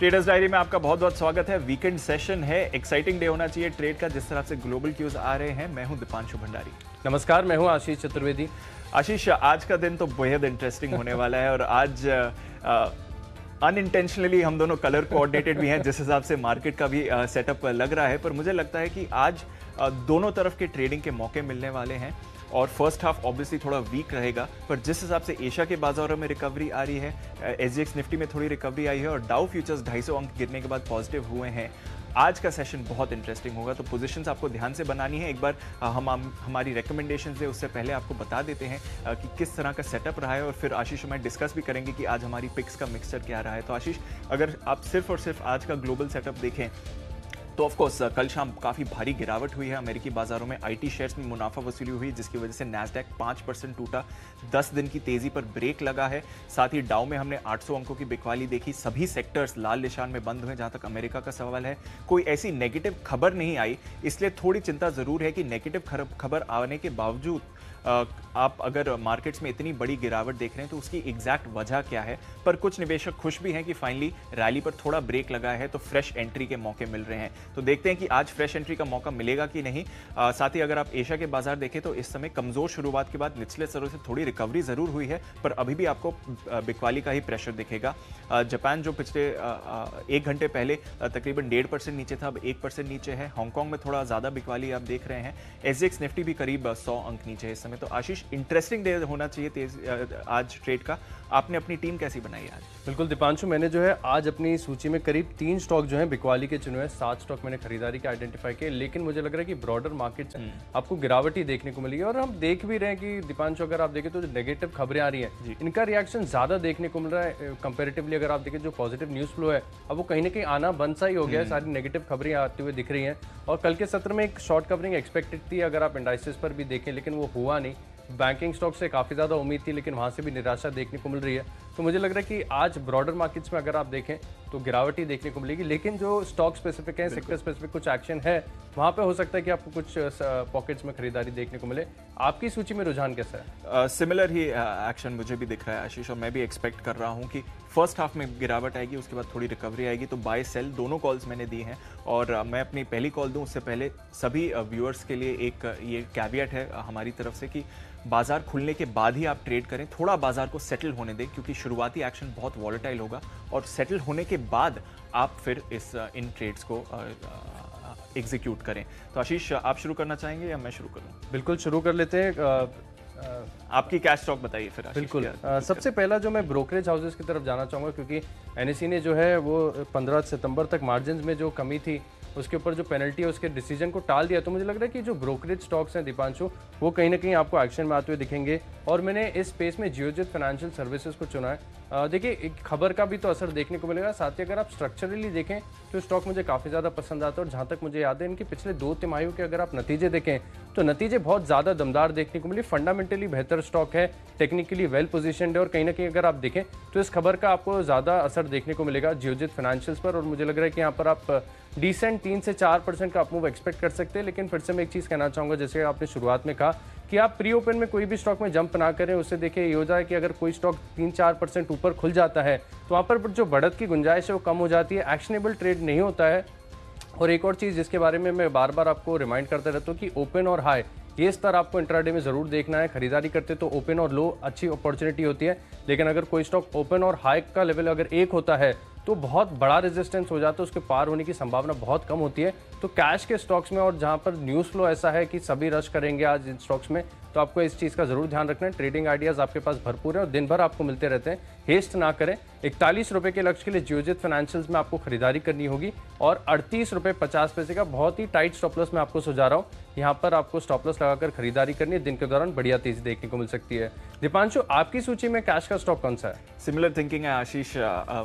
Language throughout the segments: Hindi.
ट्रेडर्स डायरी में आपका बहुत बहुत स्वागत है। वीकेंड सेशन है, एक्साइटिंग डे होना चाहिए ट्रेड का, जिस तरह से ग्लोबल क्यूज आ रहे हैं। मैं हूं दीपांशु भंडारी। नमस्कार, मैं हूं आशीष चतुर्वेदी। आशीष, आज का दिन तो बेहद इंटरेस्टिंग होने वाला है और आज अनइंटेंशनली हम दोनों कलर कोऑर्डिनेटेड भी हैं, जिस हिसाब से मार्केट का भी सेटअप लग रहा है। पर मुझे लगता है कि आज दोनों तरफ के ट्रेडिंग के मौके मिलने वाले हैं और फर्स्ट हाफ ऑब्वियसली थोड़ा वीक रहेगा, पर जिस हिसाब से एशिया के बाजारों में रिकवरी आ रही है, एसजीएक्स निफ्टी में थोड़ी रिकवरी आई है और डाउ फ्यूचर्स 250 अंक गिरने के बाद पॉजिटिव हुए हैं। आज का सेशन बहुत इंटरेस्टिंग होगा, तो पोजीशंस आपको ध्यान से बनानी है। एक बार हम हमारी रिकमेंडेशंस है उससे पहले आपको बता देते हैं कि किस तरह का सेटअप रहा है और फिर आशीष मैं डिस्कस भी करेंगे कि आज हमारी पिक्स का मिक्सचर क्या रहा है। तो आशीष, अगर आप सिर्फ और सिर्फ आज का ग्लोबल सेटअप देखें तो ऑफ कोर्स कल शाम काफ़ी भारी गिरावट हुई है अमेरिकी बाजारों में। आईटी शेयर्स में मुनाफा वसूली हुई, जिसकी वजह से नैस्डैक 5% टूटा, 10 दिन की तेजी पर ब्रेक लगा है। साथ ही डाउ में हमने 800 अंकों की बिकवाली देखी। सभी सेक्टर्स लाल निशान में बंद हुए। जहां तक अमेरिका का सवाल है, कोई ऐसी नेगेटिव खबर नहीं आई, इसलिए थोड़ी चिंता जरूर है कि नेगेटिव खबर आने के बावजूद आप अगर मार्केट्स में इतनी बड़ी गिरावट देख रहे हैं तो उसकी एग्जैक्ट वजह क्या है। पर कुछ निवेशक खुश भी हैं कि फाइनली रैली पर थोड़ा ब्रेक लगा है तो फ्रेश एंट्री के मौके मिल रहे हैं। तो देखते हैं कि आज फ्रेश एंट्री का मौका मिलेगा कि नहीं। साथ ही अगर आप एशिया के बाजार देखें तो इस समय कमजोर शुरुआत के बाद निचले स्तरों से थोड़ी रिकवरी जरूर हुई है, पर अभी भी आपको बिकवाली का ही प्रेशर दिखेगा। जापान जो पिछले 1 घंटे पहले तकरीबन 1.5% नीचे था, अब 1% नीचे है। हांगकांग में थोड़ा ज्यादा बिकवाली आप देख रहे हैं। एसजीएक्स निफ्टी भी करीब 100 अंक नीचे है इस समय। तो आशीष, इंटरेस्टिंग डे होना चाहिए आज ट्रेड का। आपने अपनी टीम कैसी बनाई आज? बिल्कुल दीपांशु, मैंने जो है आज अपनी सूची में करीब 3 स्टॉक जो है बिकवाली के चुने हैं, 7 स्टॉक मैंने खरीदारी के आइडेंटिफाई किए। लेकिन मुझे लग रहा है कि ब्रॉडर मार्केट आपको गिरावट ही देखने को मिलेगी और हम देख भी रहे हैं कि दीपांशु अगर आप देखें तो जो नेगेटिव खबरें आ रही हैं इनका रिएक्शन ज्यादा देखने को मिल रहा है कंपेरेटिवली। अगर आप देखें जो पॉजिटिव न्यूज फ्लो है अब वो कहीं ना कहीं आना बंद सा ही हो गया है। सारी नेगेटिव खबरें आती हुई दिख रही हैं और कल के सत्र में एक शॉर्ट कवरिंग एक्सपेक्टेड थी अगर आप इंडाइसेस पर भी देखें, लेकिन वो हुआ नहीं। बैंकिंग स्टॉक से काफ़ी ज़्यादा उम्मीद थी लेकिन वहाँ से भी निराशा देखने को मिल रही है। तो मुझे लग रहा है कि आज ब्रॉडर मार्केट्स में अगर आप देखें तो गिरावट ही देखने को मिलेगी, लेकिन जो स्टॉक स्पेसिफिक है, सेक्टर स्पेसिफिक कुछ एक्शन है, वहाँ पे हो सकता है कि आपको कुछ पॉकेट्स में खरीदारी देखने को मिले। आपकी सूची में रुझान कैसा है? सिमिलर ही एक्शन मुझे भी दिख रहा है आशीष, और मैं भी एक्सपेक्ट कर रहा हूँ कि फर्स्ट हाफ में गिरावट आएगी, उसके बाद थोड़ी रिकवरी आएगी। तो बाय सेल दोनों कॉल्स मैंने दी हैं और मैं अपनी पहली कॉल दूं उससे पहले सभी व्यूअर्स के लिए एक ये कैविएट है हमारी तरफ से कि बाजार खुलने के बाद ही आप ट्रेड करें। थोड़ा बाजार को सेटल होने दें, क्योंकि शुरुआती एक्शन बहुत वॉलेटाइल होगा और सेटल होने के बाद आप फिर इन ट्रेड्स को एग्जीक्यूट करें। तो आशीष, आप शुरू करना चाहेंगे या मैं शुरू करूं? बिल्कुल शुरू कर लेते हैं। आपकी कैश स्टॉक बताइए फिर। बिल्कुल, सबसे पहला जो मैं ब्रोकरेज हाउसेस की तरफ जाना चाहूँगा, क्योंकि एनएसई ने जो है वो 15 सितंबर तक मार्जिन में जो कमी थी उसके ऊपर जो पेनल्टी है उसके डिसीजन को टाल दिया। तो मुझे लग रहा है कि जो ब्रोकरेज स्टॉक्स हैं दीपांशु, वो कहीं ना कहीं आपको एक्शन में आते हुए दिखेंगे और मैंने इस स्पेस में जियोजित फाइनेंशियल सर्विसेज को चुना है। देखिए, एक खबर का भी तो असर देखने को मिलेगा, साथ ही अगर आप स्ट्रक्चरली देखें तो स्टॉक मुझे काफ़ी ज़्यादा पसंद आता है। और जहाँ तक मुझे याद है इनके पिछले 2 तिमाहियों के अगर आप नतीजे देखें तो नतीजे बहुत ज़्यादा दमदार देखने को मिले। फंडामेंटली बेहतर स्टॉक है, टेक्निकली वेल पोजीशनड है और कहीं ना कहीं अगर आप देखें तो इस खबर का आपको ज़्यादा असर देखने को मिलेगा जियोजित फाइनेंशियल्स पर। और मुझे लग रहा है कि यहाँ पर आप डिसेंट 3 से 4% का आप मूव एक्सपेक्ट कर सकते हैं। लेकिन फिर से मैं एक चीज़ कहना चाहूँगा, जैसे आपने शुरुआत में कहा कि आप प्री ओपन में कोई भी स्टॉक में जंप ना करें। उससे देखिए ये हो जाए कि अगर कोई स्टॉक 3-4% ऊपर खुल जाता है तो वहाँ पर जो बढ़त की गुंजाइश है वो कम हो जाती है, एक्शनेबल ट्रेड नहीं होता है। और एक और चीज़ जिसके बारे में मैं बार बार आपको रिमाइंड करता रहता हूँ कि ओपन और हाई ये स्तर आपको इंट्राडे में जरूर देखना है। खरीदारी करते तो ओपन और लो अच्छी अपॉर्चुनिटी होती है, लेकिन अगर कोई स्टॉक ओपन और हाई का लेवल अगर 1 होता है तो बहुत बड़ा रेजिस्टेंस हो जाता है, उसके पार होने की संभावना बहुत कम होती है। तो कैश के स्टॉक्स में और जहां पर न्यूज़ फ्लो ऐसा है कि सभी रश करेंगे आज इन स्टॉक्स में, तो आपको इस चीज़ का जरूर ध्यान रखना है। ट्रेडिंग आइडियाज़ आपके पास भरपूर है और दिन भर आपको मिलते रहते हैं, हेस्ट ना करें। 41 रुपये के लक्ष्य के लिए जियोजित फाइनेंशियल्स में आपको खरीदारी करनी होगी और 38 रुपये 50 पैसे का बहुत ही टाइट स्टॉप लॉस मैं आपको सुझा रहा हूँ। यहाँ पर आपको स्टॉप लॉस लगाकर खरीदारी करनी है, दिन के दौरान बढ़िया तेजी देखने को मिल सकती है। दीपांशु, आपकी सूची में कैश का स्टॉक कौन सा है? सिमिलर थिंकिंग है आशीष,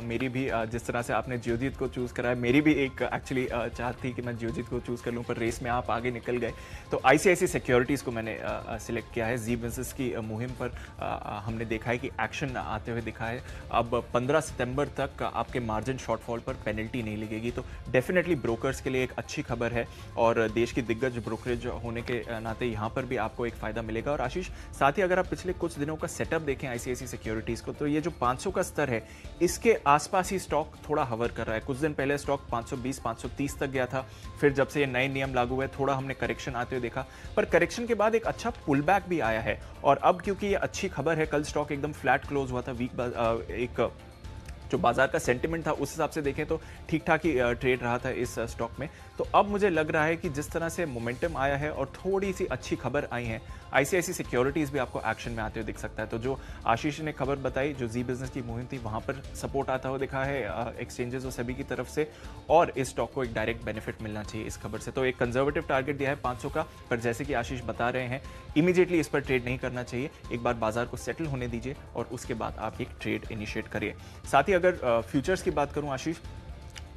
मेरी भी जिस तरह से आपने जियोजित को चूज करा है, मेरी भी एक एक्चुअली चाहत थी कि मैं शिवजीत को चूज़ कर लूँ, पर रेस में आप आगे निकल गए। तो आईसीआईसी सिक्योरिटीज़ को मैंने सिलेक्ट किया है। जी बिजनेस की मुहिम पर हमने देखा है कि एक्शन आते हुए दिखा है। अब 15 सितंबर तक आपके मार्जिन शॉर्टफॉल पर पेनल्टी नहीं लगेगी, तो डेफिनेटली ब्रोकर्स के लिए एक अच्छी खबर है और देश की दिग्गज ब्रोकरेज होने के नाते यहाँ पर भी आपको एक फ़ायदा मिलेगा। और आशीष, साथ ही अगर आप पिछले कुछ दिनों का सेटअप देखें आईसीआईसी सिक्योरिटीज़ को, तो ये जो 500 का स्तर है, इसके आसपास ही स्टॉक थोड़ा हवर कर रहा है। कुछ दिन पहले स्टॉक 520 530 तक गया था, फिर जब से ये नए नियम लागू हुए थोड़ा हमने करेक्शन आते हुए देखा, पर करेक्शन के बाद एक अच्छा पुल बैक भी आया है। और अब क्योंकि ये अच्छी खबर है, कल स्टॉक एकदम फ्लैट क्लोज हुआ था, एक जो बाजार का सेंटिमेंट था उस हिसाब से देखें तो ठीक ठाक ही ट्रेड रहा था इस स्टॉक में। तो अब मुझे लग रहा है कि जिस तरह से मोमेंटम आया है और थोड़ी सी अच्छी खबर आई है, आईसीआईसी सिक्योरिटीज़ भी आपको एक्शन में आते हुए दिख सकता है। तो जो आशीष ने खबर बताई, जो जी बिजनेस की मुहिम थी, वहाँ पर सपोर्ट आता हुआ दिखा है एक्सचेंजेस और सभी की तरफ से, और इस स्टॉक को एक डायरेक्ट बेनिफिट मिलना चाहिए इस खबर से। तो एक कंजर्वेटिव टारगेट दिया है 500 का, पर जैसे कि आशीष बता रहे हैं, इमीडिएटली इस पर ट्रेड नहीं करना चाहिए। एक बार बाजार को सेटल होने दीजिए और उसके बाद आप एक ट्रेड इनिशिएट करिए। साथ ही अगर फ्यूचर्स की बात करूं आशीष,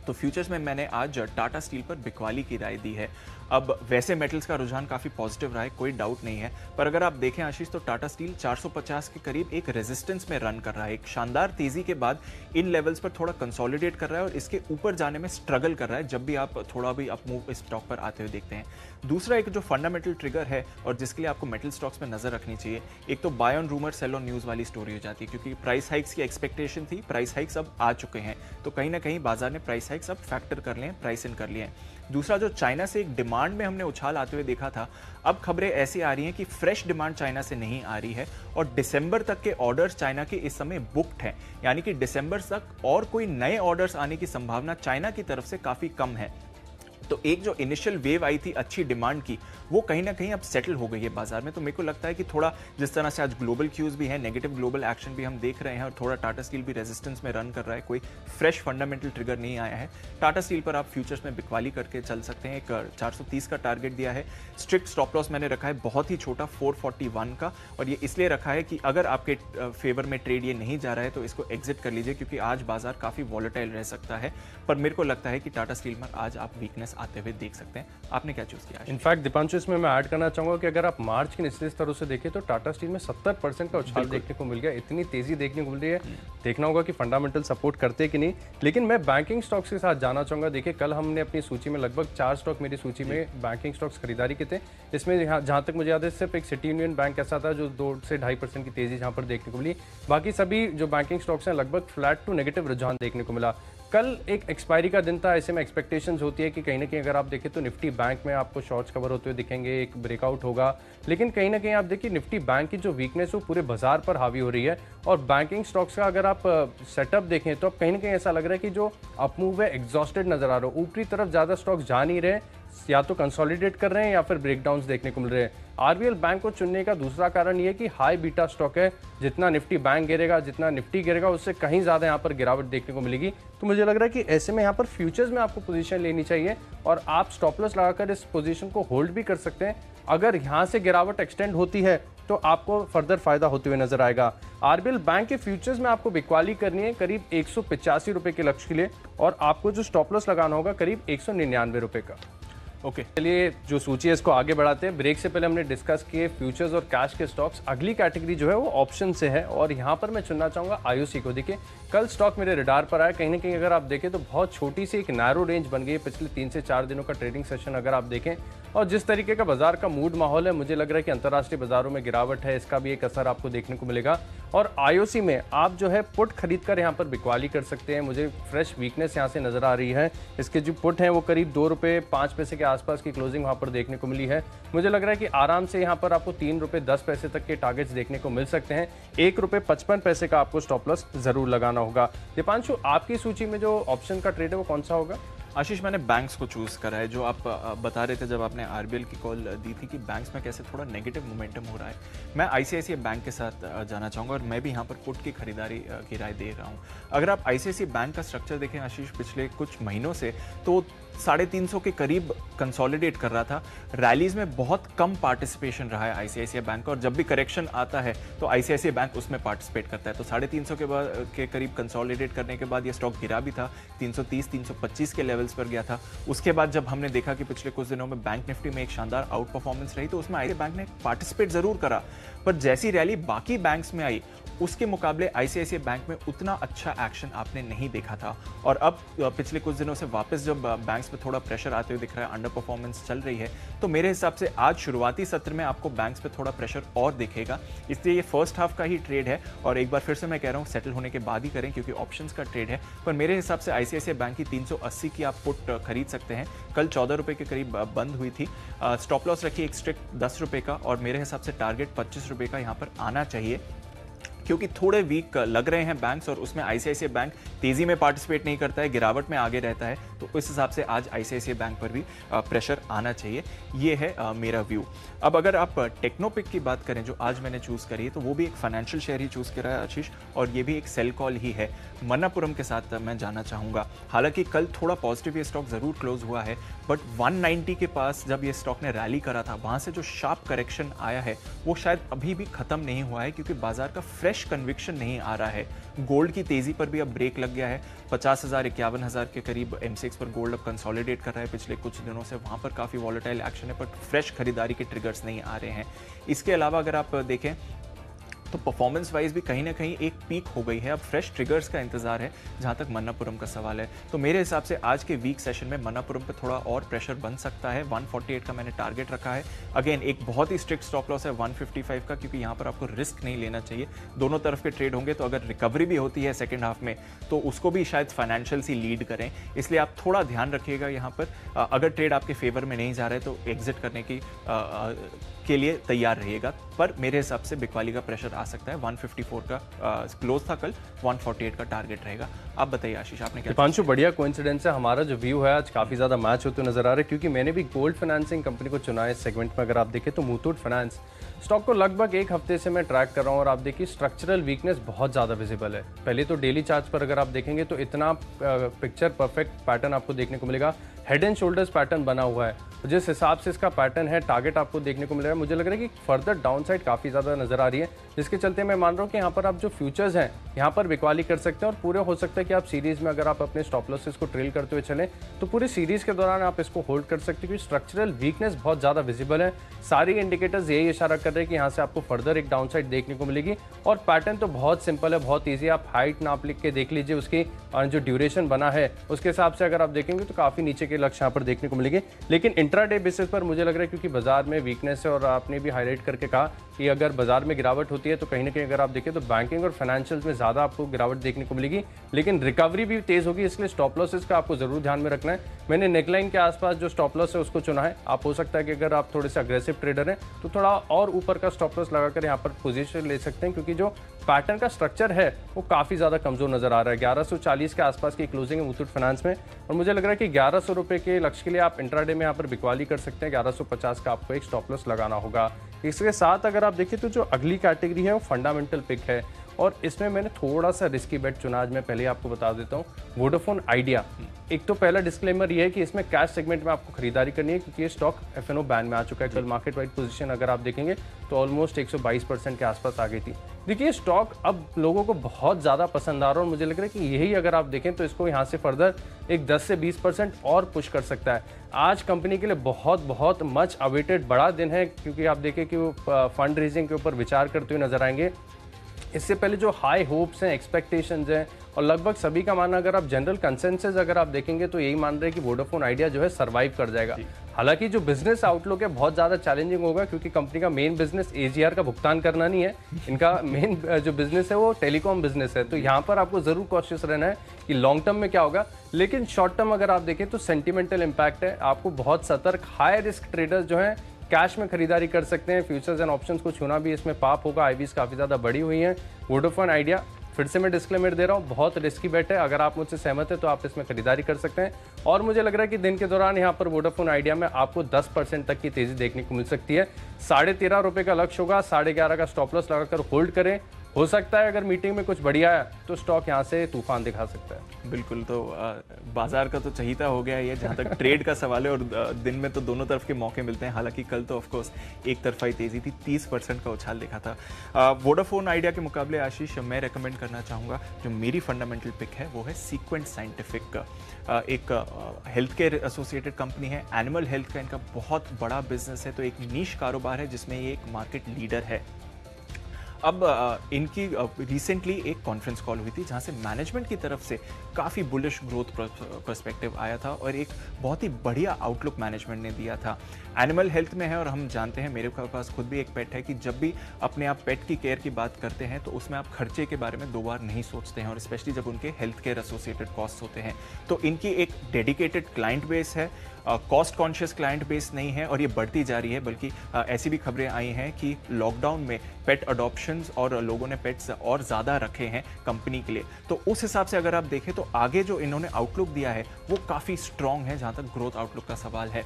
तो फ्यूचर्स में मैंने आज टाटा स्टील पर बिकवाली की राय दी है। अब वैसे मेटल्स का रुझान काफ़ी पॉजिटिव रहा है, कोई डाउट नहीं है, पर अगर आप देखें आशीष, तो टाटा स्टील 450 के करीब एक रेजिस्टेंस में रन कर रहा है। एक शानदार तेजी के बाद इन लेवल्स पर थोड़ा कंसोलिडेट कर रहा है और इसके ऊपर जाने में स्ट्रगल कर रहा है, जब भी आप थोड़ा भी अप मूव इस स्टॉक पर आते हुए देखते हैं। दूसरा एक जो फंडामेंटल ट्रिगर है और जिसके लिए आपको मेटल स्टॉक्स में नजर रखनी चाहिए, एक तो buy on rumour sell on news वाली स्टोरी हो जाती है, क्योंकि प्राइस हाइक्स की एक्सपेक्टेशन थी, प्राइस हाइक्स अब आ चुके हैं, तो कहीं ना कहीं बाजार ने प्राइस हाइक्स अब फैक्टर कर लिए हैं, प्राइस इन कर लिए हैं। दूसरा, जो चाइना से एक डिमांड में हमने उछाल आते हुए देखा था, अब खबरें ऐसी आ रही हैं कि फ्रेश डिमांड चाइना से नहीं आ रही है और दिसंबर तक के ऑर्डर्स चाइना के इस समय बुक्ड हैं, यानी कि दिसंबर तक और कोई नए ऑर्डर्स आने की संभावना चाइना की तरफ से काफी कम है। तो एक जो इनिशियल वेव आई थी अच्छी डिमांड की, वो कहीं ना कहीं अब सेटल हो गई है बाजार में। तो मेरे को लगता है कि थोड़ा जिस तरह से आज ग्लोबल क्यूज भी है, नेगेटिव ग्लोबल एक्शन भी हम देख रहे हैं और थोड़ा टाटा स्टील भी रेजिस्टेंस में रन कर रहा है, कोई फ्रेश फंडामेंटल ट्रिगर नहीं आया है। टाटा स्टील पर आप फ्यूचर्स में बिकवाली करके चल सकते हैं। एक 430 का टारगेट दिया है, स्ट्रिक्ट स्टॉप लॉस मैंने रखा है बहुत ही छोटा 441 का, और ये इसलिए रखा है कि अगर आपके फेवर में ट्रेड ये नहीं जा रहा है तो इसको एग्जिट कर लीजिए, क्योंकि आज बाजार काफी वॉलेटाइल रह सकता है। पर मेरे को लगता है कि टाटा स्टील में आज आप वीकनेस आते हुए देख सकते हैं। आपने क्या चूज किया? इनफैक्ट दीपांशु, इसमें मैं ऐड करना चाहूंगा कि अगर आप मार्च के निचले स्तरों से देखें तो टाटा स्टील में 70% का उछाल देखने को मिल गया, इतनी तेजी देखने को मिल रही है। देखना होगा कि फंडामेंटल सपोर्ट करते कि नहीं। लेकिन मैं बैंकिंग स्टॉक्स के साथ जाना चाहूंगा। देखिए, कल हमने अपनी सूची में लगभग 4 स्टॉक मेरी सूची में बैंकिंग स्टॉक्स खरीदारी के थे। इसमें जहां तक मुझे याद है, सिर्फ एक सिटी यूनियन बैंक ऐसा था जो 2 से 2.5% की तेजी जहां पर देखने को मिली। बाकी सभी जो बैंकिंग स्टॉक्स हैं लगभग फ्लैट टू नेगेटिव रुझान देखने को मिला। कल एक एक्सपायरी का दिन था, ऐसे में एक्सपेक्टेशंस होती है कि कहीं ना कहीं अगर आप देखें तो निफ्टी बैंक में आपको शॉर्ट्स कवर होते हुए दिखेंगे, एक ब्रेकआउट होगा। लेकिन कहीं ना कहीं आप देखिए निफ्टी बैंक की जो वीकनेस वो पूरे बाजार पर हावी हो रही है। और बैंकिंग स्टॉक्स का अगर आप सेटअप देखें तो अब कहीं ना कहीं ऐसा लग रहा है कि जो अपमूव है एग्जॉस्टेड नजर आ रहा है। ऊपरी तरफ ज्यादा स्टॉक्स जा नहीं रहे, या तो कंसोलिडेट कर रहे हैं या फिर ब्रेकडाउन्स देखने को मिल रहे हैं। आरबीएल बैंक को चुनने का दूसरा कारण ये कि हाई बीटा स्टॉक है, जितना निफ्टी बैंक गिरेगा, जितना निफ्टी गिरेगा, उससे कहीं ज्यादा यहाँ पर गिरावट देखने को मिलेगी। तो मुझे लग रहा है कि ऐसे में यहाँ पर फ्यूचर्स में आपको पोजीशन लेनी चाहिए और आप स्टॉप लॉस लगाकर इस पोजीशन को होल्ड भी कर सकते हैं। अगर यहाँ से गिरावट एक्सटेंड होती है तो आपको फर्दर फायदा होते हुए नजर आएगा। आरबीएल बैंक के फ्यूचर्स में आपको बिकवाली करनी है करीब 185 रुपए के लक्ष्य के लिए, और आपको जो स्टॉप लॉस लगाना होगा करीब 199 रुपए का। ओके, चलिए जो सूची है इसको आगे बढ़ाते हैं। ब्रेक से पहले हमने डिस्कस किए फ्यूचर्स और कैश के स्टॉक्स। अगली कैटेगरी जो है वो ऑप्शन से है और यहाँ पर मैं चुनना चाहूंगा आईओसी को। देखिए, कल स्टॉक मेरे रडार पर आया, कहीं ना कहीं अगर आप देखें तो बहुत छोटी सी एक नैरो रेंज बन गई है पिछले 3 से 4 दिनों का ट्रेडिंग सेशन अगर आप देखें। और जिस तरीके का बाजार का मूड माहौल है, मुझे लग रहा है कि अंतर्राष्ट्रीय बाजारों में गिरावट है, इसका भी एक असर आपको देखने को मिलेगा। और आईओसी में आप जो है पुट खरीद कर यहाँ पर बिकवाली कर सकते हैं। मुझे फ्रेश वीकनेस यहाँ से नजर आ रही है। इसके जो पुट हैं वो करीब 2 रुपये 5 पैसे के आसपास की क्लोजिंग वहाँ पर देखने को मिली है। मुझे लग रहा है कि आराम से यहाँ पर आपको 3 रुपये 10 पैसे तक के टारगेट्स देखने को मिल सकते हैं। 1 रुपये 55 पैसे का आपको स्टॉप लॉस जरूर लगाना होगा। दीपांशु, आपकी सूची में जो ऑप्शन का ट्रेड है वो कौन सा होगा? आशीष, मैंने बैंक्स को चूज़ करा है। जो आप बता रहे थे जब आपने आरबीएल की कॉल दी थी कि बैंक्स में कैसे थोड़ा नेगेटिव मोमेंटम हो रहा है, मैं आईसीआईसीआई बैंक के साथ जाना चाहूँगा और मैं भी यहाँ पर पुट की खरीदारी की राय दे रहा हूँ। अगर आप आईसीआईसीआई बैंक का स्ट्रक्चर देखें आशीष, पिछले कुछ महीनों से, तो 350 के करीब कंसोलिडेट कर रहा था। रैलीज में बहुत कम पार्टिसिपेशन रहा है आईसीआईसीआई बैंक का, और जब भी करेक्शन आता है तो आईसीआईसीआई बैंक उसमें पार्टिसिपेट करता है। तो 350 के करीब कंसोलिडेट करने के बाद ये स्टॉक गिरा भी था, 330-325 के लेवल्स पर गया था। उसके बाद जब हमने देखा कि पिछले कुछ दिनों में बैंक निफ्टी में एक शानदार आउट परफॉर्मेंस रही, तो उसमें आईसीआईसीआई बैंक ने पार्टिसिपेट जरूर करा, पर जैसी रैली बाकी बैंक्स में आई उसके मुकाबले आईसीआईसीआई बैंक में उतना अच्छा एक्शन आपने नहीं देखा था। और अब पिछले कुछ दिनों से वापस जब बैंक्स पे थोड़ा प्रेशर आते हुए दिख रहा है, अंडर परफॉर्मेंस चल रही है, तो मेरे हिसाब से आज शुरुआती सत्र में आपको बैंक्स पे थोड़ा प्रेशर और दिखेगा। इसलिए ये फर्स्ट हाफ का ही ट्रेड है, और एक बार फिर से मैं कह रहा हूँ सेटल होने के बाद ही करें, क्योंकि ऑप्शंस का ट्रेड है। पर मेरे हिसाब से आईसीआईसीआई बैंक की 380 की आप पुट खरीद सकते हैं। कल 14 रुपए के करीब बंद हुई थी। स्टॉप लॉस रखिए एक स्ट्रिक्ट 10 रुपए का, और मेरे हिसाब से टारगेट 25 रुपए का यहाँ पर आना चाहिए, क्योंकि थोड़े वीक लग रहे हैं बैंक्स, और उसमें आईसीआईसीआई बैंक तेजी में पार्टिसिपेट नहीं करता है, गिरावट में आगे रहता है। तो इस हिसाब से आज आईसीआईसीआई बैंक पर भी प्रेशर आना चाहिए। ये है मेरा व्यू। अब अगर आप टेक्नोपिक की बात करें जो आज मैंने चूज करी है, तो वो भी एक फाइनेंशियल शेयर ही चूज करा है आशीष, और ये भी एक सेल कॉल ही है। मन्नापुरम के साथ मैं जाना चाहूंगा। हालांकि कल थोड़ा पॉजिटिव ये स्टॉक जरूर क्लोज हुआ है, बट 190 के पास जब ये स्टॉक ने रैली करा था, वहां से जो शार्प करेक्शन आया है वो शायद अभी भी खत्म नहीं हुआ है, क्योंकि बाजार का फ्रेश कन्विक्शन नहीं आ रहा है। गोल्ड की तेजी पर भी अब ब्रेक लग गया है। 50,000 51,000 के करीब एमसीएक्स पर गोल्ड अब कंसोलिडेट कर रहा है पिछले कुछ दिनों से। वहां पर काफी वॉलेटाइल एक्शन है, पर फ्रेश खरीदारी के ट्रिगर्स नहीं आ रहे हैं। इसके अलावा अगर आप देखें तो परफॉर्मेंस वाइज भी कहीं ना कहीं एक पीक हो गई है। अब फ्रेश ट्रिगर्स का इंतजार है जहां तक मन्नापुरम का सवाल है। तो मेरे हिसाब से आज के वीक सेशन में मन्नापुरम पे थोड़ा और प्रेशर बन सकता है। 148 का मैंने टारगेट रखा है। अगेन एक बहुत ही स्ट्रिक्ट स्टॉप लॉस है 155 का, क्योंकि यहाँ पर आपको रिस्क नहीं लेना चाहिए। दोनों तरफ के ट्रेड होंगे, तो अगर रिकवरी भी होती है सेकेंड हाफ में तो उसको भी शायद फाइनेंशियल सी लीड करें, इसलिए आप थोड़ा ध्यान रखिएगा यहाँ पर। अगर ट्रेड आपके फेवर में नहीं जा रहा है तो एग्जिट करने की के लिए तैयार रहिएगा। पर मेरे हिसाब से बिकवाली का प्रेशर आ सकता है। 154 का क्लोज था कल, 148 का टारगेट रहेगा। आप बताइए आशीष, आपने क्या? दीपांशु, बढ़िया कोइंसिडेंस है। हमारा जो व्यू है आज काफी ज्यादा मैच होते नजर आ रहा है, क्योंकि मैंने भी गोल्ड फाइनेंसिंग कंपनी को चुना है इस सेगमेंट में। अगर आप देखें तो मुथूट फाइनेंस स्टॉक को लगभग एक हफ्ते से मैं ट्रैक कर रहा हूं, और आप देखिए स्ट्रक्चरल वीकनेस बहुत ज्यादा विजिबल है। पहले तो डेली चार्ट पर अगर आप देखेंगे तो इतना पिक्चर परफेक्ट पैटर्न आपको देखने को मिलेगा। हेड एंड शोल्डर्स पैटर्न बना हुआ है, जिस हिसाब से इसका पैटर्न है टारगेट आपको देखने को मिलेगा। मुझे लग रहा है कि फर्दर डाउन साइड काफी ज्यादा नजर आ रही है, जिसके चलते मैं मान रहा हूँ कि यहाँ पर आप जो फ्यूचर्स हैं यहाँ पर बिकवाली कर सकते हैं, और पूरे हो सकता है कि आप सीरीज में अगर आप अपने स्टॉप लॉसेस को ट्रेल करते हुए चलें तो पूरी सीरीज के दौरान आप इसको होल्ड कर सकते हैं, क्योंकि स्ट्रक्चरल वीकनेस बहुत ज्यादा विजिबल है। सारी इंडिकेटर्स यही इशारा कर रहे हैं कि यहाँ से आपको फर्दर एक डाउन साइड देखने को मिलेगी। और पैटर्न तो बहुत सिंपल है, बहुत ईजी। आप हाइट नाप लिख के देख लीजिए उसकी, और जो ड्यूरेशन बना है उसके हिसाब से अगर आप देखेंगे तो काफी नीचे के लक्ष्य यहाँ पर देखने को मिलेंगे। लेकिन इंट्राडे बेसिस पर मुझे लग रहा है, क्योंकि बाजार में वीकनेस है, और आपने भी हाईलाइट करके कहा कि अगर बाजार में गिरावट होती है तो कहीं ना कहीं अगर आप देखें तो बैंकिंग और फाइनेंशियल में ज्यादा आपको गिरावट देखने को मिलेगी, लेकिन रिकवरी भी तेज होगी। इसलिए स्टॉप लॉसेस का आपको जरूर ध्यान में रखना है। मैंने नेकलाइन के आसपास जो स्टॉप लॉस है उसको चुना है। आप हो सकता है कि अगर आप थोड़े से अग्रेसिव ट्रेडर हैं तो थोड़ा और ऊपर का स्टॉप लॉस लगाकर यहाँ पर पोजीशन ले सकते हैं, क्योंकि जो पैटर्न का स्ट्रक्चर है वो काफी ज्यादा कमजोर नजर आ रहा है। 1140 के आसपास की क्लोजिंग है मुथूट फाइनेंस में, और मुझे लग रहा है कि 1100 रुपए के लक्ष्य के लिए आप इंट्राडे में यहाँ पर बिकवाली कर सकते हैं। 1150 का आपको एक स्टॉप लॉस लगाना होगा। इसके साथ अगर आप देखिए तो जो अगली कैटेगरी है वो फंडामेंटल पिक है, और इसमें मैंने थोड़ा सा रिस्की बेट चुना आज। मैं पहले आपको बता देता हूँ, वोडाफोन आइडिया। एक तो पहला डिस्क्लेमर ये है कि इसमें कैश सेगमेंट में आपको खरीदारी करनी है, क्योंकि ये स्टॉक एफएनओ बैन में आ चुका है। कल मार्केट वाइड पोजीशन अगर आप देखेंगे तो ऑलमोस्ट 122% के आसपास आ गई थी। देखिए स्टॉक अब लोगों को बहुत ज़्यादा पसंद आ रहा है, और मुझे लग रहा है कि यही अगर आप देखें तो इसको यहाँ से फर्दर एक 10 से 20% और पुश कर सकता है। आज कंपनी के लिए बहुत बहुत मच अवेटेड बड़ा दिन है, क्योंकि आप देखें कि वो फंड रेजिंग के ऊपर विचार करते हुए नजर आएंगे। इससे पहले जो हाई होप्स हैं, एक्सपेक्टेशंस हैं, और लगभग सभी का मानना, अगर आप जनरल कंसेंसस अगर आप देखेंगे तो यही मान रहे हैं कि वोडाफोन आइडिया जो है सर्वाइव कर जाएगा। हालांकि जो बिजनेस आउटलुक है बहुत ज़्यादा चैलेंजिंग होगा, क्योंकि कंपनी का मेन बिजनेस एजीआर का भुगतान करना नहीं है। इनका मेन जो बिजनेस है वो टेलीकॉम बिजनेस है। तो यहाँ पर आपको जरूर कॉशियस रहना है कि लॉन्ग टर्म में क्या होगा। लेकिन शॉर्ट टर्म अगर आप देखें तो सेंटिमेंटल इम्पैक्ट है। आपको बहुत सतर्क हाई रिस्क ट्रेडर्स जो हैं कैश में खरीदारी कर सकते हैं। फ्यूचर्स एंड ऑप्शंस को छूना भी इसमें पाप होगा। आईवीज काफ़ी ज़्यादा बड़ी हुई हैं। वोडाफोन आइडिया फिर से मैं डिस्क्लेमर दे रहा हूँ, बहुत रिस्की बेट है। अगर आप मुझसे सहमत है तो आप इसमें खरीदारी कर सकते हैं। और मुझे लग रहा है कि दिन के दौरान यहाँ पर वोडाफोन आइडिया में आपको 10% तक की तेजी देखने को मिल सकती है। 13.5 रुपये का लक्ष्य होगा। 11.5 का स्टॉप लॉस लगाकर होल्ड करें। हो सकता है अगर मीटिंग में कुछ बढ़िया है तो स्टॉक यहाँ से तूफान दिखा सकता है। बिल्कुल, तो बाजार का तो चहीता हो गया है ये, जहाँ तक ट्रेड का सवाल है, और दिन में तो दोनों तरफ के मौके मिलते हैं। हालांकि कल तो ऑफकोर्स एक तरफा ही तेजी थी, 30% का उछाल दिखा था। वोडाफोन आइडिया के मुकाबले आशीष मैं रेकमेंड करना चाहूँगा, जो मेरी फंडामेंटल पिक है वो है सीक्वेंट साइंटिफिक का। एक हेल्थ केयर एसोसिएटेड कंपनी है, एनिमल हेल्थ का इनका बहुत बड़ा बिजनेस है, तो एक नीश कारोबार है जिसमें ये एक मार्केट लीडर है। अब इनकी रिसेंटली एक कॉन्फ्रेंस कॉल हुई थी जहां से मैनेजमेंट की तरफ से काफ़ी बुलिश ग्रोथ पर्सपेक्टिव आया था और एक बहुत ही बढ़िया आउटलुक मैनेजमेंट ने दिया था। एनिमल हेल्थ में है और हम जानते हैं, मेरे पास खुद भी एक पेट है, कि जब भी अपने आप पेट की केयर की बात करते हैं तो उसमें आप खर्चे के बारे में 2 बार नहीं सोचते हैं, और स्पेशली जब उनके हेल्थ केयर एसोसिएटेड कॉस्ट होते हैं। तो इनकी एक डेडिकेटेड क्लाइंट बेस है, कॉस्ट कॉन्शियस क्लाइंट बेस नहीं है, और ये बढ़ती जा रही है। बल्कि ऐसी भी खबरें आई हैं कि लॉकडाउन में पेट अडॉप्शंस और लोगों ने पेट्स और ज़्यादा रखे हैं कंपनी के लिए। तो उस हिसाब से अगर आप देखें तो आगे जो इन्होंने आउटलुक दिया है वो काफ़ी स्ट्रॉन्ग है जहाँ तक ग्रोथ आउटलुक का सवाल है।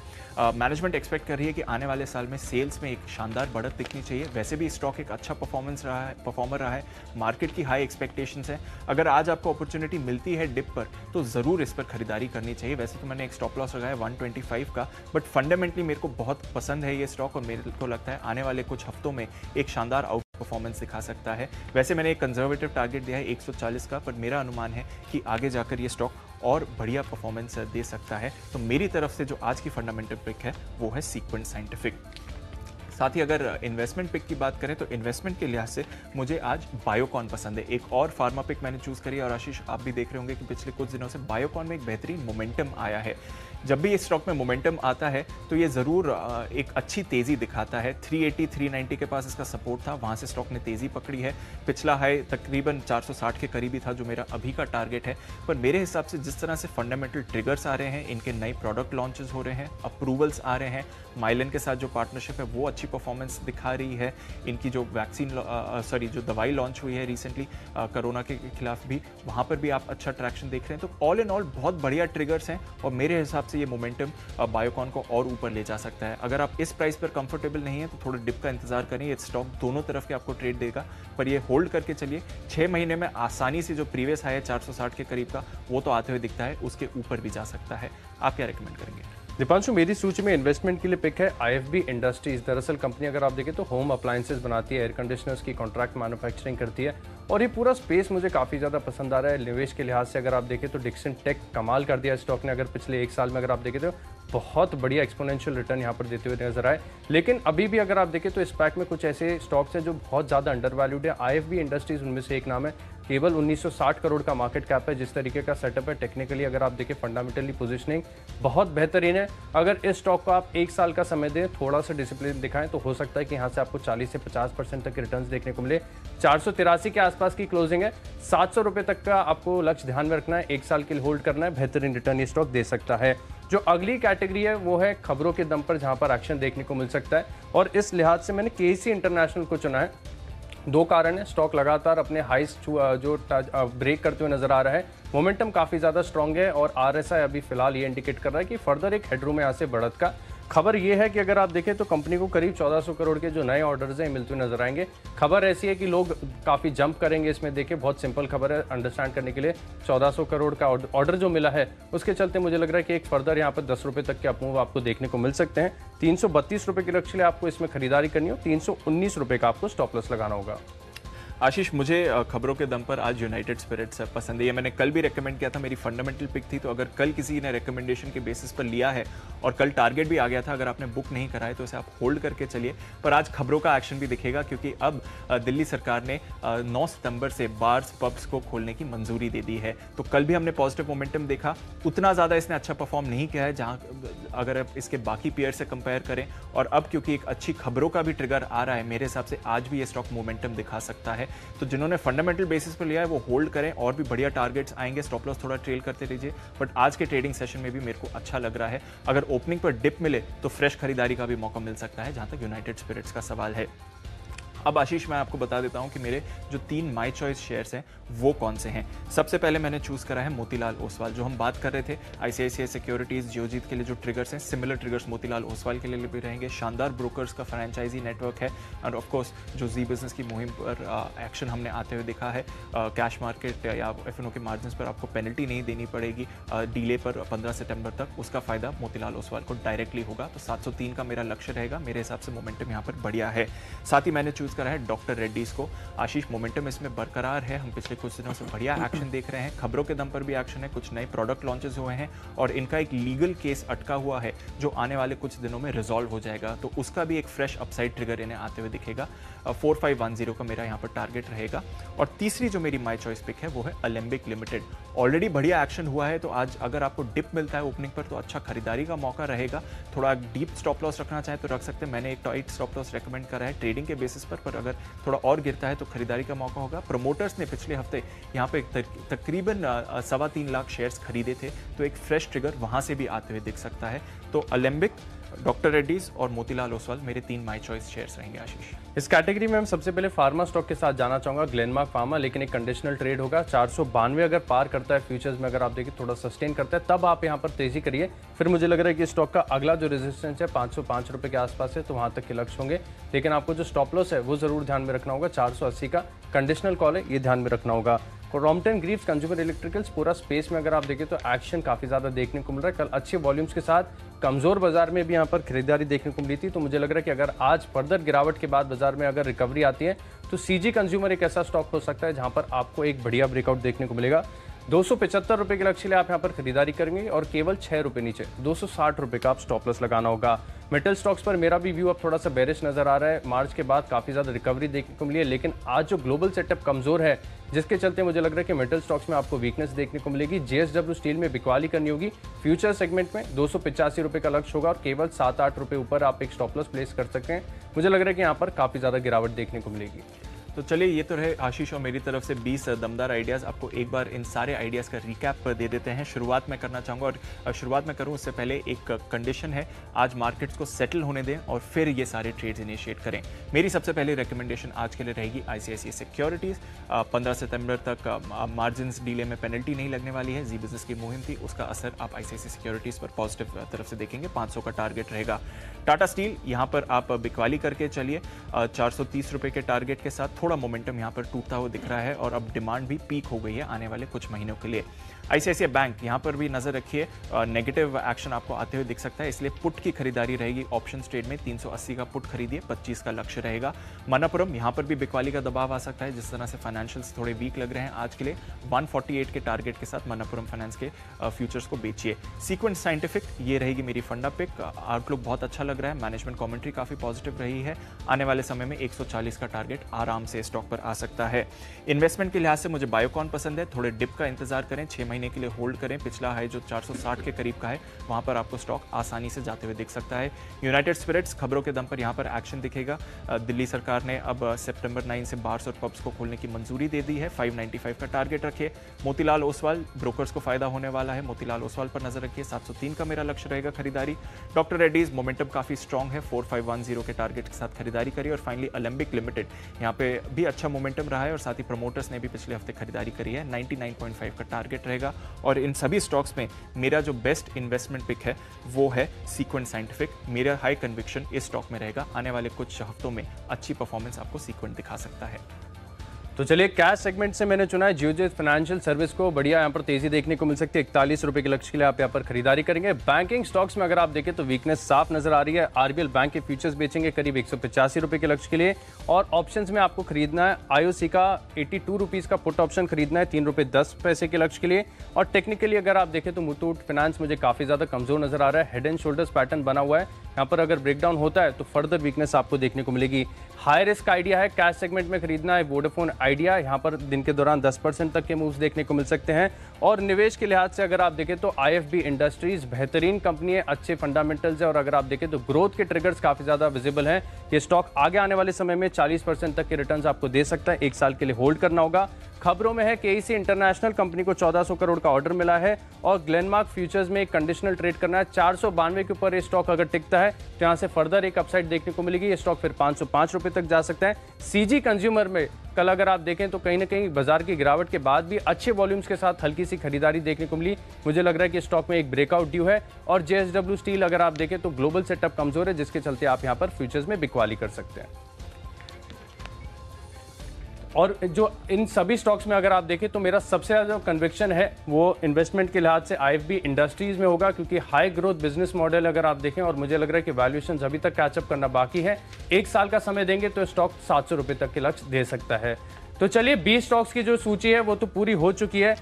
मैनेजमेंट एक्सपेक्ट कर रही है कि आने वाले साल में सेल्स में एक शानदार बढ़त दिखनी चाहिए। वैसे भी स्टॉक एक अच्छा परफॉर्मर रहा है, मार्केट की हाई एक्सपेक्टेशंस है। अगर आज आपको अपॉर्चुनिटी मिलती है डिप पर तो ज़रूर इस पर खरीदारी करनी चाहिए। वैसे तो मैंने एक स्टॉप लॉस लगाया 125 का, बट फंडामेंटली मेरे को बहुत पसंद है ये स्टॉक, और मेरे को लगता है आने वाले कुछ हफ्तों में एक शानदार आउट परफॉर्मेंस दिखा सकता है। वैसे मैंने एक कंजर्वेटिव टारगेट दिया है 140 का, पर मेरा अनुमान है कि आगे जाकर ये स्टॉक और बढ़िया परफॉर्मेंस दे सकता है। तो मेरी तरफ से जो आज की फंडामेंटल पिक है वो है सीक्वेंट साइंटिफिक। साथ ही अगर इन्वेस्टमेंट पिक की बात करें तो इन्वेस्टमेंट के लिहाज से मुझे आज बायोकॉन पसंद है। एक और फार्मा पिक मैंने चूज़ करी, और आशीष आप भी देख रहे होंगे कि पिछले कुछ दिनों से बायोकॉन में एक बेहतरीन मोमेंटम आया है। जब भी इस स्टॉक में मोमेंटम आता है तो ये ज़रूर एक अच्छी तेज़ी दिखाता है। 380 390 के पास इसका सपोर्ट था, वहाँ से स्टॉक ने तेज़ी पकड़ी है। पिछला हाई तकरीबन 460 के करीबी था जो मेरा अभी का टारगेट है। पर मेरे हिसाब से जिस तरह से फंडामेंटल ट्रिगर्स आ रहे हैं, इनके नए प्रोडक्ट लॉन्चेस हो रहे हैं, अप्रूवल्स आ रहे हैं, माइलन के साथ जो पार्टनरशिप है वो अच्छी परफॉर्मेंस दिखा रही है, इनकी जो जो दवाई लॉन्च हुई है रिसेंटली कोरोना के खिलाफ भी, वहाँ पर भी आप अच्छा ट्रैक्शन देख रहे हैं। तो ऑल इन ऑल बहुत बढ़िया ट्रिगर्स हैं, और मेरे हिसाब से ये मोमेंटम बायोकॉन को और ऊपर ले जा सकता है। अगर आप इस प्राइस पर कंफर्टेबल नहीं है तो थोड़ा डिप का इंतजार करें। ये स्टॉक दोनों तरफ के आपको ट्रेड देगा, पर ये होल्ड करके चलिए। 6 महीने में आसानी से जो प्रीवियस हाई है 460 के करीब का, वो तो आते हुए दिखता है, उसके ऊपर भी जा सकता है। आप क्या रिकमेंड करेंगे? दीपांशु, मेरी सूची में इन्वेस्टमेंट के लिए पिक है IFB इंडस्ट्रीज। दरअसल कंपनी अगर आप देखें तो होम अप्लायंसेस बनाती है, एयर कंडीशनर्स की कॉन्ट्रैक्ट मैन्युफैक्चरिंग करती है, और ये पूरा स्पेस मुझे काफ़ी ज़्यादा पसंद आ रहा है। निवेश के लिहाज से अगर आप देखें तो डिक्सन टेक कमाल कर दिया स्टॉक ने। अगर पिछले 1 साल में अगर आप देखें तो बहुत बढ़िया एक्सपोनेंशियल रिटर्न यहाँ पर देते हुए नजर आए। लेकिन अभी भी अगर आप देखें तो इस पैक में कुछ ऐसे स्टॉक्स हैं जो बहुत ज़्यादा अंडर वैल्यूड है। IFB इंडस्ट्रीज उनमें से एक नाम है। केवल 1960 करोड़ का मार्केट कैप है। जिस तरीके का सेटअप है, टेक्निकली अगर आप देखें, फंडामेंटली पोजीशनिंग बहुत बेहतरीन है। अगर इस स्टॉक को आप 1 साल का समय दें, थोड़ा सा डिसिप्लिन दिखाएं, तो हो सकता है कि यहाँ से आपको 40 से 50% तक रिटर्न्स देखने को मिले। 483 के आसपास की क्लोजिंग है। 700 रुपये तक का आपको लक्ष्य ध्यान में रखना है, 1 साल के लिए होल्ड करना है। बेहतरीन रिटर्न ये स्टॉक दे सकता है। जो अगली कैटेगरी है वो है खबरों के दम पर, जहां पर एक्शन देखने को मिल सकता है, और इस लिहाज से मैंने KC इंटरनेशनल को चुना है। 2 कारण है। स्टॉक लगातार अपने हाइस जो ब्रेक करते हुए नजर आ रहा है, मोमेंटम काफी ज्यादा स्ट्रांग है, और RSI अभी फिलहाल ये इंडिकेट कर रहा है कि फर्दर एक हेडरूम है यहाँ से बढ़त का। खबर ये है कि अगर आप देखें तो कंपनी को करीब 1400 करोड़ के जो नए ऑर्डर्स हैं मिलते हुए नजर आएंगे। खबर ऐसी है कि लोग काफ़ी जंप करेंगे इसमें। देखिए, बहुत सिंपल खबर है अंडरस्टैंड करने के लिए। 1400 करोड़ का ऑर्डर जो मिला है उसके चलते मुझे लग रहा है कि एक फर्दर यहाँ पर 10 रुपये तक के अपमूव आपको देखने को मिल सकते हैं। 332 रुपये के लक्ष्य लिए आपको इसमें खरीदारी करनी हो, 319 रुपये का आपको स्टॉप लॉस लगाना होगा। आशीष, मुझे खबरों के दम पर आज यूनाइटेड स्पिरिट्स पसंद है। ये मैंने कल भी रेकमेंड किया था, मेरी फंडामेंटल पिक थी। तो अगर कल किसी ने रेकमेंडेशन के बेसिस पर लिया है और कल टारगेट भी आ गया था, अगर आपने बुक नहीं करा है तो इसे आप होल्ड करके चलिए। पर आज खबरों का एक्शन भी दिखेगा, क्योंकि अब दिल्ली सरकार ने 9 सितंबर से बार्स पब्स को खोलने की मंजूरी दे दी है। तो कल भी हमने पॉजिटिव मोमेंटम देखा। उतना ज़्यादा इसने अच्छा परफॉर्म नहीं किया है जहाँ अगर आप इसके बाकी पेयर से कंपेयर करें। और अब क्योंकि एक अच्छी खबरों का भी ट्रिगर आ रहा है, मेरे हिसाब से आज भी ये स्टॉक मोमेंटम दिखा सकता है। तो जिन्होंने फंडामेंटल बेसिस पर लिया है वो होल्ड करें, और भी बढ़िया टारगेट्स आएंगे। स्टॉप लॉस थोड़ा ट्रेल करते रहिए। बट आज के ट्रेडिंग सेशन में भी मेरे को अच्छा लग रहा है। अगर ओपनिंग पर डिप मिले तो फ्रेश खरीदारी का भी मौका मिल सकता है, जहां तक यूनाइटेड स्पिरिट्स का सवाल है। अब आशीष मैं आपको बता देता हूं कि मेरे जो 3 माय चॉइस शेयर्स हैं वो कौन से हैं। सबसे पहले मैंने चूज करा है मोतीलाल ओसवाल। जो हम बात कर रहे थे आईसीआईसीआई सिक्योरिटीज जियोजीत के लिए जो ट्रिगर्स हैं, सिमिलर ट्रिगर्स मोतीलाल ओसवाल के लिए भी रहेंगे। शानदार ब्रोकर्स का फ्रेंचाइजी नेटवर्क है और ऑफ कोर्स जो जी बिजनेस की मुहिम पर एक्शन हमने आते हुए देखा है, कैश मार्केट या एफएनओ के मार्जिन पर आपको पेनल्टी नहीं देनी पड़ेगी डीले पर 15 सितंबर तक, उसका फायदा मोतीलाल ओसवाल को डायरेक्टली होगा। तो 703 का मेरा लक्ष्य रहेगा। मेरे हिसाब से मोमेंटम यहाँ पर बढ़िया है। साथ ही मैंने चूज करा है डॉक्टर रेड्डीज को। आशीष, मोमेंटम इसमें बरकरार है। हम पिछले कुछ दिनों से बढ़िया एक्शन देख रहे हैं, खबरों के दम पर भी एक्शन है, कुछ नए प्रोडक्ट लॉन्चेस हुए हैं और इनका एक लीगल केस अटका हुआ है जो आने वाले कुछ दिनों में रिजॉल्व हो जाएगा। तो उसका भी एक फ्रेश अपसाइड ट्रिगर इन्हें आते हुए दिखेगा। 4510 का मेरा यहाँ पर टारगेट रहेगा। और तीसरी जो मेरी माय चॉइस पिक है वो है अलेम्बिक लिमिटेड। ऑलरेडी बढ़िया एक्शन हुआ है, तो आज अगर आपको डिप मिलता है ओपनिंग पर तो अच्छा खरीदारी का मौका रहेगा। थोड़ा डीप स्टॉप लॉस रखना चाहे तो रख सकते हैं। मैंने एक टाइट स्टॉप लॉस रेकमेंड करा है ट्रेडिंग के बेसिस पर अगर थोड़ा और गिरता है तो खरीदारी का मौका होगा। प्रमोटर्स ने पिछले हफ्ते यहाँ पे तकरीबन 3.25 लाख शेयर्स खरीदे थे, तो एक फ्रेश ट्रिगर वहां से भी आते हुए दिख सकता है। तो अलेम्बिक, डॉक्टर रेड्डीज और मोतीलाल ओसवाल मेरे 3 माय चॉइस शेयर्स रहेंगे। आशीष, इस कैटेगरी में हम सबसे पहले फार्मा स्टॉक के साथ जाना चाहूंगा, ग्लेनमार्क फार्मा, लेकिन एक कंडीशनल ट्रेड होगा। 492 अगर पार करता है फ्यूचर्स में, अगर आप देखिए थोड़ा सस्टेन करता है तब आप यहां पर तेजी करिए। फिर मुझे लग रहा है कि स्टॉक का अगला जो रेजिस्टेंस है 505 रुपए के आसपास है, तो वहां तक के लक्ष्य होंगे। लेकिन आपको जो स्टॉप लॉस है वो जरूर ध्यान में रखना होगा। 480 का कंडीशनल कॉल है, ये ध्यान में रखना होगा। क्रॉम्पटन ग्रीव्स कंज्यूमर इलेक्ट्रिकल्स, पूरा स्पेस में अगर आप देखें तो एक्शन काफी ज्यादा देखने को मिल रहा है। कल अच्छे वॉल्यूम्स के साथ कमजोर बाजार में भी यहाँ पर खरीदारी देखने को मिली थी, तो मुझे लग रहा है कि अगर आज फर्दर गिरावट के बाद बाजार में अगर रिकवरी आती है तो सीजी कंज्यूमर एक ऐसा स्टॉक हो सकता है जहां पर आपको एक बढ़िया ब्रेकआउट देखने को मिलेगा। 275 रुपए के लक्ष्य लिए आप यहाँ पर खरीदारी करेंगे और केवल 6 रुपए नीचे 260 रुपए का आप स्टॉप लॉस लगाना होगा। मेटल स्टॉक्स पर मेरा भी व्यू अब थोड़ा सा बेरिश नजर आ रहा है। मार्च के बाद काफी ज्यादा रिकवरी देखने को मिली है, लेकिन आज जो ग्लोबल सेटअप कमजोर है जिसके चलते मुझे लग रहा है कि मेटल स्टॉक्स में आपको वीकनेस देखने को मिलेगी। जेएसडब्ल्यू स्टील में बिकवाली करनी होगी। फ्यूचर सेगमेंट में 285 रुपए का लक्ष्य होगा और केवल 7-8 रुपए ऊपर आप एक स्टॉप लॉस प्लेस कर सकते हैं। मुझे लग रहा है कि यहाँ पर काफी ज्यादा गिरावट देखने को मिलेगी। तो चलिए, ये तो रहे आशीष और मेरी तरफ से 20 दमदार आइडियाज़। आपको एक बार इन सारे आइडियाज़ का रिकैप दे देते हैं। शुरुआत में करना चाहूँगा और शुरुआत में करूँ उससे पहले एक कंडीशन है, आज मार्केट्स को सेटल होने दें और फिर ये सारे ट्रेड्स इनिशिएट करें। मेरी सबसे पहले रिकमेंडेशन आज के लिए रहेगी आईसीआईसीआई सिक्योरिटीज़। 15 सितंबर तक मार्जिन डीले में पेनल्टी नहीं लगने वाली है। जी बिजनेस की मुहिम थी, उसका असर आप आईसीआईसीआई सिक्योरिटीज़ पर पॉजिटिव तरफ से देखेंगे। 500 का टारगेट रहेगा। टाटा स्टील, यहाँ पर आप बिकवाली करके चलिए। 430 रुपये के टारगेट के साथ थोड़ा मोमेंटम यहाँ पर टूटता हुआ दिख रहा है और अब डिमांड भी पीक हो गई है आने वाले कुछ महीनों के लिए। आईसीआईसीआई बैंक, यहाँ पर भी नजर रखिए, नेगेटिव एक्शन आपको आते हुए दिख सकता है, इसलिए पुट की खरीदारी रहेगी। ऑप्शन ट्रेड में 380 का पुट खरीदिए, 25 का लक्ष्य रहेगा। मनापुरम, यहाँ पर भी बिकवाली का दबाव आ सकता है। जिस तरह से फाइनेंशियल्स थोड़े वीक लग रहे हैं आज के लिए, 148 के टारगेट के साथ मनापुरम फाइनेंस के फ्यूचर्स को बेचिए। सीक्वेंस साइंटिफिक, ये रहेगी मेरी फंडा पिक। आउटलुक बहुत अच्छा लग रहा है, मैनेजमेंट कमेंट्री काफी पॉजिटिव रही है। आने वाले समय में 140 का टारगेट आराम से स्टॉक पर आ सकता है। इन्वेस्टमेंट के लिहाज से मुझे बायोकॉन पसंद है। थोड़े डिप का इंतजार करें, 6 महीने के लिए होल्ड करें। पिछला हाई जो 460 के करीब का है, वहां पर आपको स्टॉक आसानी से जाते हुए दिख सकता है। यूनाइटेड स्पिरिट्स, खबरों के दम पर यहां पर एक्शन दिखेगा। दिल्ली सरकार ने अब सितंबर 9 से बार्स और पब्स को खोलने की मंजूरी दे दी है। 595 का टारगेट रखिए। मोतीलाल ओसवाल, ब्रोकर्स को फायदा होने वाला है, मोतीलाल ओसवाल पर नजर रखिए। 703 का मेरा लक्ष्य रहेगा खरीदारी। डॉक्टर रेड्डीज, मोमेंटम काफी स्ट्रॉन्ग है, 4510 के टारगेट के साथ खरीदारी करिए। और फाइनली अलेम्बिक लिमिटेड, यहाँ पे भी अच्छा मोमेंटम रहा है और साथ ही प्रमोटर्स ने भी पिछले हफ्ते खरीदारी करी है। 99.5 का टारगेट रहेगा। और इन सभी स्टॉक्स में मेरा जो बेस्ट इन्वेस्टमेंट पिक है वो है सीक्वेंट साइंटिफिक। मेरा हाई कन्विक्शन इस स्टॉक में रहेगा। आने वाले कुछ हफ्तों में अच्छी परफॉर्मेंस आपको सीक्वेंट दिखा सकता है। तो चलिए, कैश सेगमेंट से मैंने चुना है जियोजीत फाइनेंशियल सर्विस को। बढ़िया यहाँ पर तेजी देखने को मिल सकती है। 41 रुपए के लक्ष्य के लिए आप यहाँ पर खरीदारी करेंगे। बैंकिंग स्टॉक्स में अगर आप देखें तो वीकनेस साफ नजर आ रही है। आरबीएल बैंक के फ्यूचर्स बेचेंगे करीब 185 रुपए के लक्ष्य के लिए। और ऑप्शंस में आपको खरीदना है आईओसी का 82 रुपीज का पुट ऑप्शन खरीदना है 3 रुपए 10 पैसे के लक्ष्य के लिए। और टेक्निकली अगर आप देखें तो मुथूट फाइनेंस मुझे काफी ज्यादा कमजोर नजर आ रहा है। हेड एंड शोल्डर्स पैटर्न बना हुआ है, यहाँ पर अगर ब्रेकडाउन होता है तो फर्दर वीकनेस आपको देखने को मिलेगी। हाई रिस्क आइडिया है, कैश सेगमेंट में खरीदना है वोडाफोन आइडिया। यहाँ पर दिन के दौरान 10% तक के मूव्स देखने को मिल सकते हैं। और निवेश के लिहाज से अगर आप देखें तो आईएफबी इंडस्ट्रीज बेहतरीन कंपनी है, अच्छे फंडामेंटल्स है और अगर आप देखें तो ग्रोथ के ट्रिगर्स काफी ज्यादा विजिबल हैं। ये स्टॉक आगे आने वाले समय में 40% तक के रिटर्न्स आपको दे सकता है। 1 साल के लिए होल्ड करना होगा। खबरों में है केईसी इंटरनेशनल कंपनी को 1400 करोड़ का ऑर्डर मिला है और ग्लेनमार्क फ्यूचर्स में एक कंडीशनल ट्रेड करना है। 492 के ऊपर ये स्टॉक अगर टिकता है तो यहाँ से फर्दर एक अपसाइड देखने को मिलेगी। ये स्टॉक फिर 505 रुपए तक जा सकता है। सीजी कंज्यूमर में कल अगर आप देखें तो कहीं ना कहीं बाजार की गिरावट के बाद भी अच्छे वॉल्यूम्स के साथ हल्की सी खरीदारी देखने को मिली। मुझे लग रहा है कि स्टॉक में एक ब्रेकआउट ड्यू है। और जेएसडब्ल्यू स्टील अगर आप देखें तो ग्लोबल सेटअप कमजोर है, जिसके चलते आप यहाँ पर फ्यूचर्स में बिकवाली कर सकते हैं। और जो इन सभी स्टॉक्स में अगर आप देखें तो मेरा सबसे ज़्यादा कन्विक्शन है वो इन्वेस्टमेंट के लिहाज से आईएफबी इंडस्ट्रीज में होगा, क्योंकि हाई ग्रोथ बिजनेस मॉडल अगर आप देखें और मुझे लग रहा है कि वैल्यूएशंस अभी तक कैचअप करना बाकी है। एक साल का समय देंगे तो स्टॉक 700 रुपये तक के लक्ष्य दे सकता है। तो चलिए 20 स्टॉक्स की जो सूची है वो तो पूरी हो चुकी है।